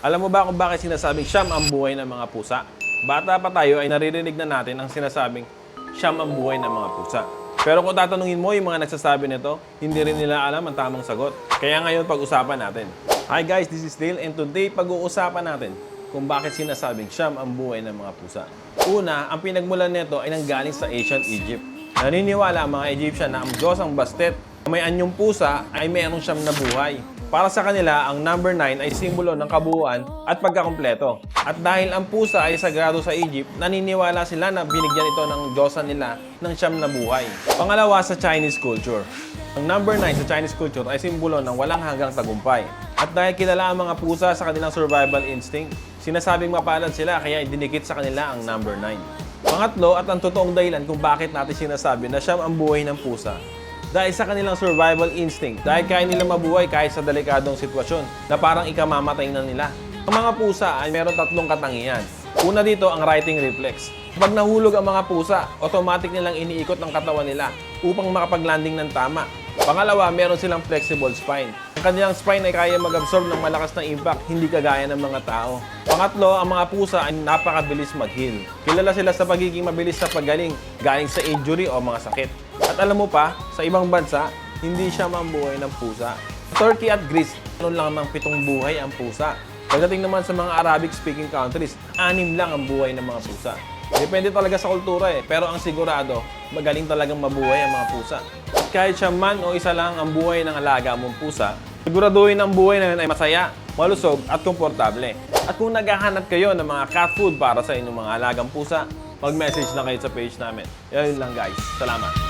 Alam mo ba kung bakit sinasabing siyam ang buhay ng mga pusa? Bata pa tayo ay naririnig na natin ang sinasabing siyam ang buhay ng mga pusa. Pero kung tatanungin mo yung mga nagsasabi nito, hindi rin nila alam ang tamang sagot. Kaya ngayon pag-usapan natin. Hi guys, this is Dale and today pag-uusapan natin kung bakit sinasabing siyam ang buhay ng mga pusa. Una, ang pinagmulan nito ay nanggaling sa ancient Egypt. Naniniwala ang mga Egyptian na ang Diyos ang Bastet, may anyong pusa ay mayroong siyam na buhay. Para sa kanila, ang number 9 ay simbolo ng kabuuan at pagkakumpleto. At dahil ang pusa ay sagrado sa Egypt, naniniwala sila na binigyan ito ng Diyosa nila ng siyam na buhay. Pangalawa, sa Chinese culture. Ang number 9 sa Chinese culture ay simbolo ng walang hanggang tagumpay. At dahil kilala ang mga pusa sa kanilang survival instinct, sinasabing mapalad sila kaya idinikit sa kanila ang number 9. Pangatlo, at ang totoong dahilan kung bakit natin sinasabi na siyam ang buhay ng pusa, dahil sa kanilang survival instinct, dahil kaya nila mabuhay kahit sa delikadong sitwasyon na parang ikamamatay na nila. Ang mga pusa ay meron tatlong katangian. Una dito, ang writing reflex. Pag nahulog ang mga pusa, automatic nilang iniikot ang katawan nila upang makapag-landing ng tama. Pangalawa, meron silang flexible spine. Ang kanilang spine ay kaya mag-absorb ng malakas na impact, hindi kagaya ng mga tao. Pangatlo, ang mga pusa ay napakabilis mag-heal. Kilala sila sa pagiging mabilis sa paggaling, galing sa injury o mga sakit. At alam mo pa, sa ibang bansa, hindi siya mambuhay ng pusa. Turkey at Greece, ano lang namang 7 buhay ang pusa. Pagdating naman sa mga Arabic-speaking countries, 6 lang ang buhay ng mga pusa. Depende talaga sa kultura pero ang sigurado, magaling talagang mabuhay ang mga pusa. At kahit siya man o isa lang ang buhay ng alaga mong pusa, siguraduhin ang buhay na yun ay masaya, malusog at komportable. At kung naghahanap kayo ng mga cat food para sa inyong mga alagang pusa, mag-message na kayo sa page namin. Yan lang guys. Salamat.